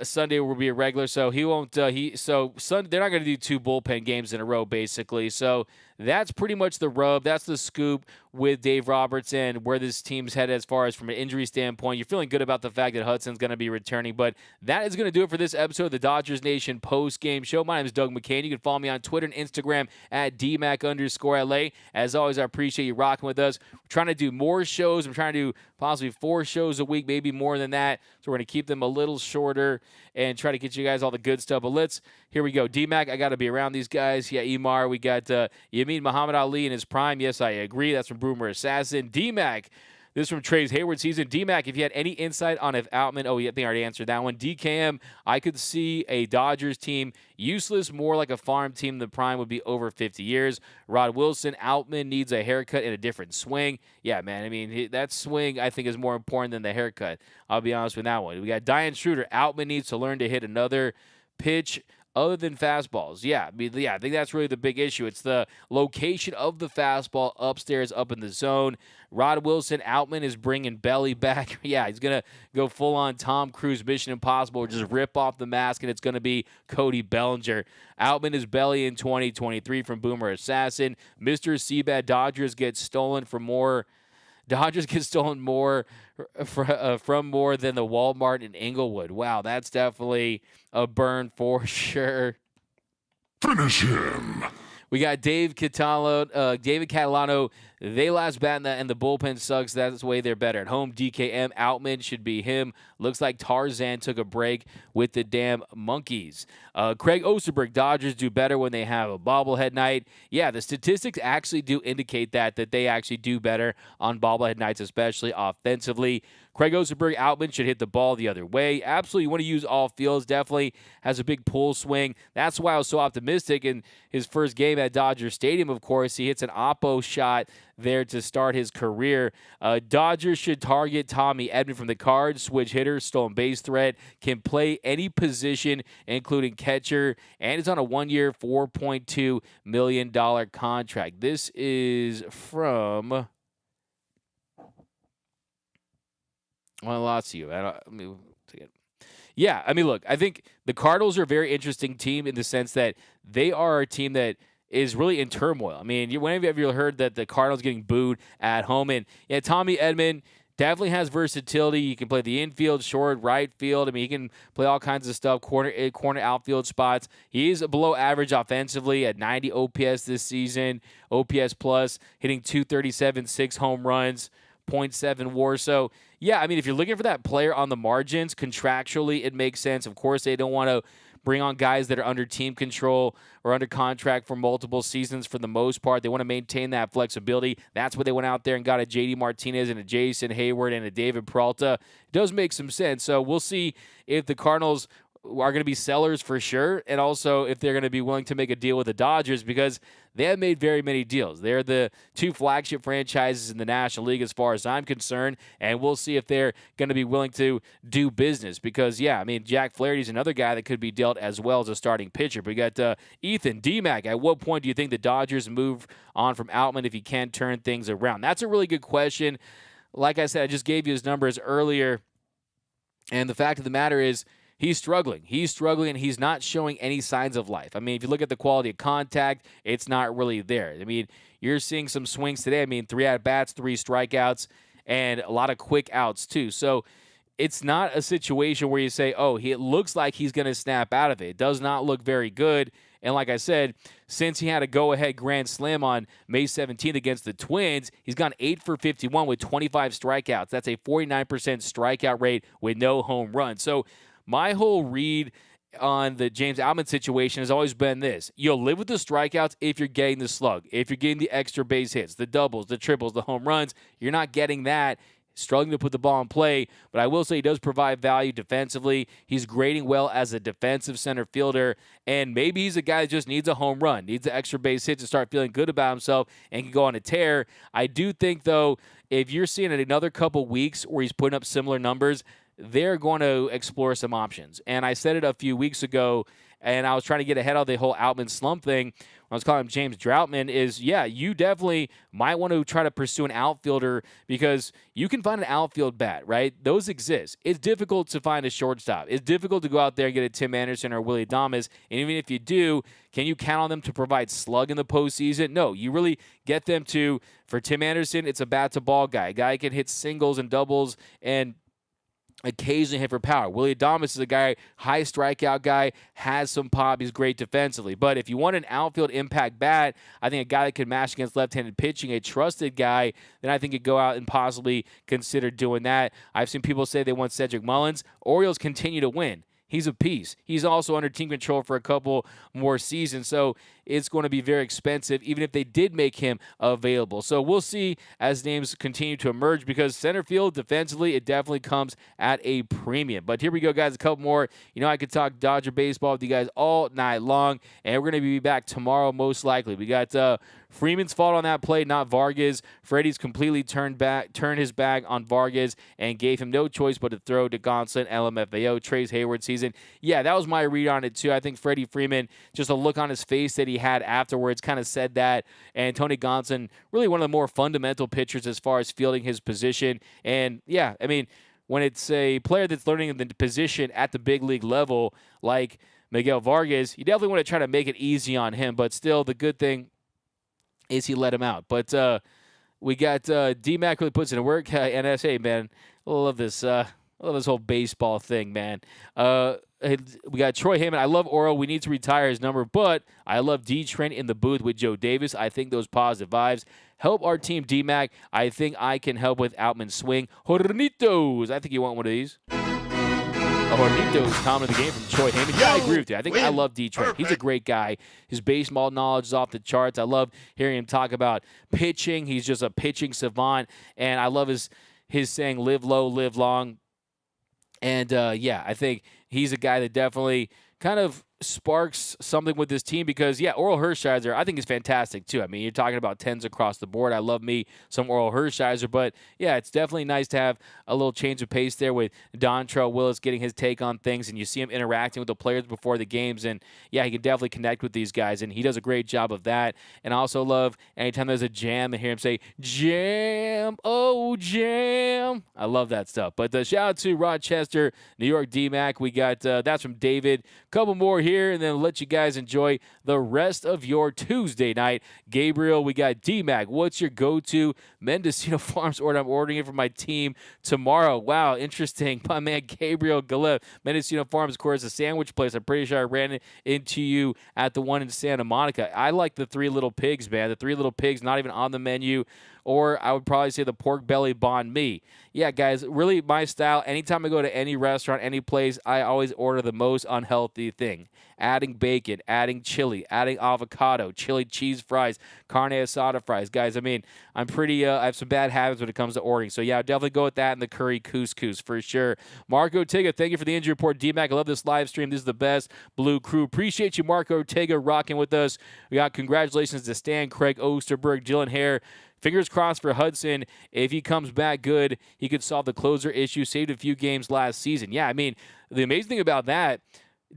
Sunday will be a regular. So he won't. They're not going to do 2 bullpen games in a row, basically. So that's pretty much the rub. That's the scoop with Dave Robertson, where this team's headed as far as from an injury standpoint. You're feeling good about the fact that Hudson's going to be returning. But that is going to do it for this episode of the Dodgers Nation post-game show. My name is Doug McCain. You can follow me on Twitter and Instagram at DMAC_LA. As always, I appreciate you rocking with us. We're trying to do more shows. I'm trying to do possibly 4 shows a week, maybe more than that. So we're going to keep them a little shorter and try to get you guys all the good stuff. But here we go. DMAC, I got to be around these guys. Yeah, Emar, we got Yamin Muhammad Ali in his prime. Yes, I agree. That's from Boomer Assassin. DMAC, this is from Trey's Hayward season. DMAC, if you had any insight on if Outman, I think I already answered that one. DKM, I could see a Dodgers team useless, more like a farm team. The prime would be over 50 years. Rod Wilson, Outman needs a haircut and a different swing. Yeah, man, I mean, that swing I think is more important than the haircut. I'll be honest with that one. We got Diane Schroeder. Outman needs to learn to hit another pitch other than fastballs. Yeah, I think that's really the big issue. It's the location of the fastball upstairs up in the zone. Rod Wilson, Outman is bringing belly back. Yeah, he's going to go full-on Tom Cruise Mission Impossible or just rip off the mask, and it's going to be Cody Bellinger. Outman is belly in 2023 from Boomer Assassin. Mr. Seabad, Dodgers get stolen from more from more than the Walmart in Inglewood. Wow, that's definitely a burn for sure. Finish him. We got David Catalano. They last bat and the bullpen sucks. That's the way they're better. At home, DKM, Outman should be him. Looks like Tarzan took a break with the damn monkeys. Craig Osterberg, Dodgers do better when they have a bobblehead night. Yeah, the statistics actually do indicate that they actually do better on bobblehead nights, especially offensively. Craig Osterberg, Outman should hit the ball the other way. Absolutely, you want to use all fields. Definitely has a big pull swing. That's why I was so optimistic in his first game at Dodger Stadium, of course. He hits an oppo shot there to start his career. Dodgers should target Tommy Edman from the Cards. Switch hitter, stolen base threat, can play any position, including catcher, and is on a 1-year, $4.2 million contract. This is from... Well, lots of you. Yeah, I mean, look, I think the Cardinals are a very interesting team in the sense that they are a team that is really in turmoil. I mean, when have you ever heard that the Cardinals getting booed at home? And yeah, Tommy Edman definitely has versatility. He can play the infield, short, right field. I mean, he can play all kinds of stuff, corner outfield spots. He is below average offensively at 90 OPS this season, OPS plus, hitting .237, 6 home runs, .7 WAR. So, yeah, I mean, if you're looking for that player on the margins, contractually, it makes sense. Of course, they don't want to bring on guys that are under team control or under contract for multiple seasons for the most part. They want to maintain that flexibility. That's why they went out there and got a J.D. Martinez and a Jason Hayward and a David Peralta. It does make some sense. So we'll see if the Cardinals are going to be sellers for sure, and also if they're going to be willing to make a deal with the Dodgers because they have made very many deals. They're the 2 flagship franchises in the National League as far as I'm concerned, and we'll see if they're going to be willing to do business because, yeah, I mean, Jack Flaherty's another guy that could be dealt as well as a starting pitcher. But we got Ethan DMAC. At what point do you think the Dodgers move on from Outman if he can turn things around? That's a really good question. Like I said, I just gave you his numbers earlier. And the fact of the matter is, he's struggling. He's struggling, and he's not showing any signs of life. I mean, if you look at the quality of contact, it's not really there. I mean, you're seeing some swings today. I mean, 3 at-bats, 3 strikeouts, and a lot of quick outs, too. So it's not a situation where you say, oh, it looks like he's going to snap out of it. It does not look very good. And like I said, since he had a go-ahead grand slam on May 17th against the Twins, he's gone 8 for 51 with 25 strikeouts. That's a 49% strikeout rate with no home runs. So my whole read on the James Outman situation has always been this. You'll live with the strikeouts if you're getting the slug, if you're getting the extra base hits, the doubles, the triples, the home runs. You're not getting that. Struggling to put the ball in play, but I will say he does provide value defensively. He's grading well as a defensive center fielder, and maybe he's a guy that just needs a home run, needs an extra base hit to start feeling good about himself and can go on a tear. I do think, though, if you're seeing it another couple weeks where he's putting up similar numbers, they're going to explore some options. And I said it a few weeks ago, and I was trying to get ahead of the whole Outman slump thing. I was calling him James Droutman, is, yeah, you definitely might want to try to pursue an outfielder because you can find an outfield bat, right? Those exist. It's difficult to find a shortstop. It's difficult to go out there and get a Tim Anderson or Willie Adames, and even if you do, can you count on them to provide slug in the postseason? No, you really get them to, for Tim Anderson, it's a bat-to-ball guy. A guy can hit singles and doubles and occasionally hit for power. Willie Adames is a guy, high strikeout guy, has some pop. He's great defensively. But if you want an outfield impact bat, I think a guy that can match against left-handed pitching, a trusted guy, then I think you'd go out and possibly consider doing that. I've seen people say they want Cedric Mullins. Orioles continue to win. He's a piece. He's also under team control for a couple more seasons, so it's going to be very expensive, even if they did make him available. So we'll see as names continue to emerge because center field, defensively, it definitely comes at a premium. But here we go, guys, a couple more. You know, I could talk Dodger baseball with you guys all night long, and we're going to be back tomorrow most likely. We got Freeman's fault on that play, not Vargas. Freddie's completely turned his back on Vargas and gave him no choice but to throw to Gonsolin, LMFAO, Trace Hayward season. Yeah, that was my read on it, too. I think Freddie Freeman, just a look on his face that he had afterwards, kind of said that. And Tony Gonsolin, really one of the more fundamental pitchers as far as fielding his position. And, yeah, I mean, when it's a player that's learning the position at the big league level, like Miguel Vargas, you definitely want to try to make it easy on him. But still, the good thing is he let him out. But we got D-Mac really puts in the work. NSA, man, I love this. I love this whole baseball thing, man. We got Troy Heyman. I love Oro. We need to retire his number, but I love D. Trent in the booth with Joe Davis. I think those positive vibes help our team, D-Mac. I think I can help with Outman's swing. Hornitos. I think you want one of these. Hornitos comment of the game from Troy Heyman. Yeah, I agree with you. I love D. Trent. He's a great guy. His baseball knowledge is off the charts. I love hearing him talk about pitching. He's just a pitching savant, and I love his saying, live low, live long. And, yeah, I think he's a guy that definitely kind of sparks something with this team because, yeah, Oral Hershiser, I think is fantastic, too. I mean, you're talking about 10s across the board. I love me some Oral Hershiser, but, yeah, it's definitely nice to have a little change of pace there with Dontrell Willis getting his take on things, and you see him interacting with the players before the games, and, yeah, he can definitely connect with these guys, and he does a great job of that. And I also love anytime there's a jam and hear him say, jam, oh, jam. I love that stuff. But shout out to Rochester, New York D-Mac. We got, that's from David. Couple more here, and then let you guys enjoy the rest of your Tuesday night. Gabriel, we got D-Mac. What's your go-to Mendocino Farms order? I'm ordering it for my team tomorrow. Wow, interesting. My man Gabriel Galef. Mendocino Farms, of course, a sandwich place. I'm pretty sure I ran into you at the one in Santa Monica. I like the Three Little Pigs, man. The Three Little Pigs, not even on the menu. Or I would probably say the pork belly banh mi. Yeah, guys, really my style. Anytime I go to any restaurant, any place, I always order the most unhealthy thing. Adding bacon, adding chili, adding avocado, chili cheese fries, carne asada fries. Guys, I mean, I'm pretty, I have some bad habits when it comes to ordering. So, yeah, I'll definitely go with that and the curry couscous for sure. Marco Ortega, thank you for the injury report. D-Mac, I love this live stream. This is the best. Blue Crew. Appreciate you, Marco Ortega, rocking with us. We got congratulations to Stan, Craig Osterberg, Dylan Hare. Fingers crossed for Hudson. If he comes back good, he could solve the closer issue. Saved a few games last season. Yeah, I mean, the amazing thing about that,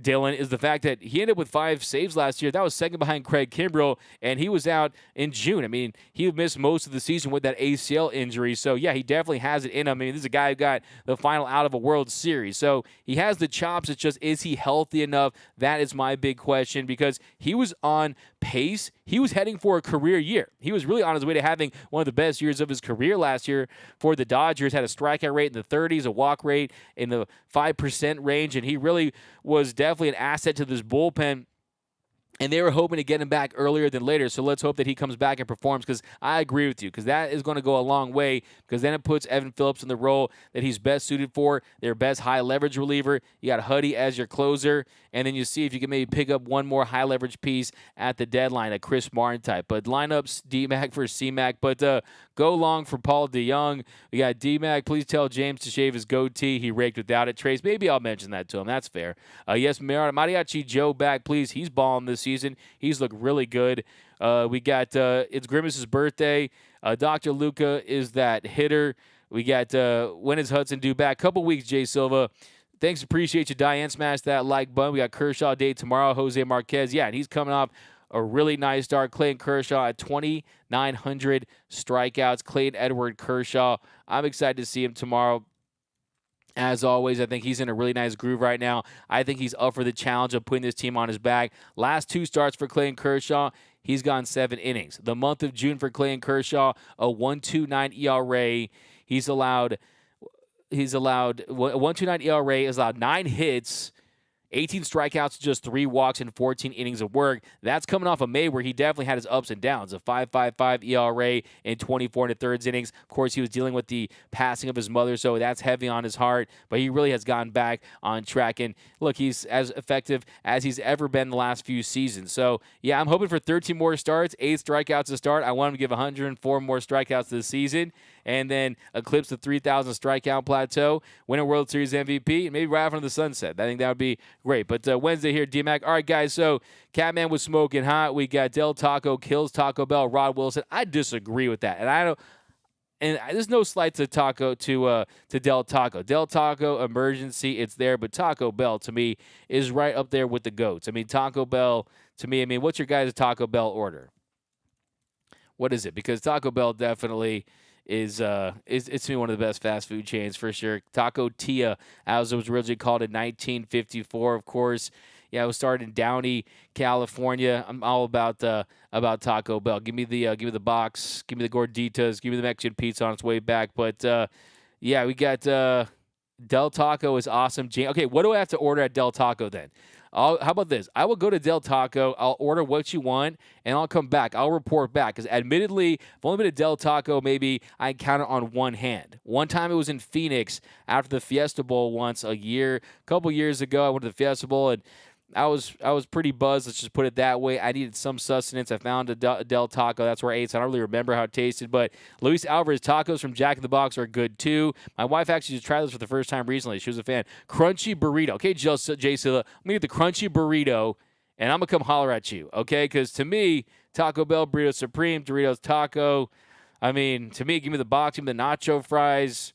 Dylan, is the fact that he ended up with 5 saves last year. That was second behind Craig Kimbrell, and he was out in June. I mean, he missed most of the season with that ACL injury. So, yeah, he definitely has it in him. I mean, this is a guy who got the final out of a World Series. So he has the chops. It's just, is he healthy enough? That is my big question, because he was on pace. He was heading for a career year. He was really on his way to having one of the best years of his career last year for the Dodgers. Had a strikeout rate in the 30s, a walk rate in the 5% range, and he really was definitely an asset to this bullpen. And they were hoping to get him back earlier than later. So let's hope that he comes back and performs, because I agree with you, because that is going to go a long way, because then it puts Evan Phillips in the role that he's best suited for, their best high-leverage reliever. You got Huddy as your closer, and then you see if you can maybe pick up one more high-leverage piece at the deadline, a Chris Martin type. But lineups, D-Mac versus C-Mac. But go long for Paul DeYoung. We got D-Mac. Please tell James to shave his goatee. He raked without it. Trace, maybe I'll mention that to him. That's fair. Yes, Mariachi Joe back, please. He's balling this season. He's looked really good. We got it's Grimace's birthday. Dr. Luca is that hitter. We got when is Hudson due back? Couple weeks, Jay Silva. Thanks, appreciate you, Diane. Smash that like button. We got Kershaw Day tomorrow. Jose Marquez. Yeah, and he's coming off a really nice start. Clayton Kershaw at 2,900 strikeouts. Clayton Edward Kershaw. I'm excited to see him tomorrow. As always, I think he's in a really nice groove right now. I think he's up for the challenge of putting this team on his back. Last 2 starts for Clayton Kershaw, he's gone 7 innings. The month of June for Clayton Kershaw, a 1.29 ERA. He's allowed 1.29 ERA, is allowed 9 hits, 18 strikeouts, just 3 walks, and 14 innings of work. That's coming off of May, where he definitely had his ups and downs. A 5.55 ERA in 24 1/3 innings. Of course, he was dealing with the passing of his mother, so that's heavy on his heart. But he really has gotten back on track. And look, he's as effective as he's ever been the last few seasons. So, yeah, I'm hoping for 13 more starts, 8 strikeouts to start. I want him to give 104 more strikeouts this season, and then eclipse the 3,000 strikeout plateau, win a World Series MVP, and maybe right off into the sunset. I think that would be great. But Wednesday here, D-Mac. All right, guys, so Catman was smoking hot. We got Del Taco kills Taco Bell, Rod Wilson. I disagree with that. And there's no slight to Del Taco. Del Taco, emergency, it's there. But Taco Bell, to me, is right up there with the GOATs. I mean, Taco Bell, to me, what's your guys' Taco Bell order? What is it? Because Taco Bell definitely is it's to me one of the best fast food chains for sure. Taco Tia, as it was originally called in 1954, of course. Yeah, it was started in Downey, California. I'm all about Taco Bell. Give me the box, give me the gorditas, give me the Mexican pizza on its way back. But yeah, we got Del Taco is awesome. Okay, what do I have to order at Del Taco then? How about this? I will go to Del Taco. I'll order what you want, and I'll come back. I'll report back. Because admittedly, I've only been to Del Taco, maybe I can count it on one hand. One time it was in Phoenix after the Fiesta Bowl once a couple years ago. I went to the Fiesta Bowl, and I was pretty buzzed. Let's just put it that way. I needed some sustenance. I found a Del Taco. That's where I ate, so I don't really remember how it tasted. But Luis Alvarez tacos from Jack in the Box are good, too. My wife actually just tried this for the first time recently. She was a fan. Crunchy burrito. Okay, Jay Silla, I'm going to get the crunchy burrito, and I'm going to come holler at you, okay? Because to me, Taco Bell Burrito Supreme, Doritos Taco. I mean, to me, give me the box, give me the nacho fries.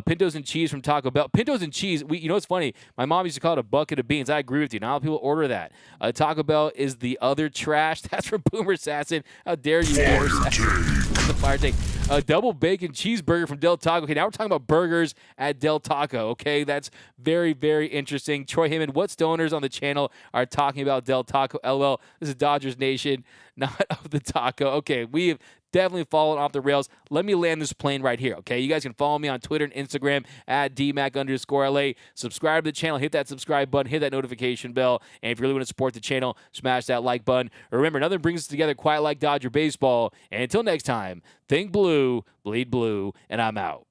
Pintos and cheese from Taco Bell. Pintos and cheese, you know what's funny? My mom used to call it a bucket of beans. I agree with you. Now people order that. Taco Bell is the other trash. That's from Boomer Sasson. How dare you, Boomer Sasson? That's a fire take. Double bacon cheeseburger from Del Taco. Okay, now we're talking about burgers at Del Taco. Okay, that's very, very interesting. Troy Heyman, what stoners on the channel are talking about Del Taco? LL, this is Dodgers Nation, not of the taco. Okay, we have definitely fallen off the rails. Let me land this plane right here, okay? You guys can follow me on Twitter and Instagram at DMac_LA. Subscribe to the channel. Hit that subscribe button. Hit that notification bell. And if you really want to support the channel, smash that like button. Remember, nothing brings us together quite like Dodger baseball. And until next time, think blue, bleed blue, and I'm out.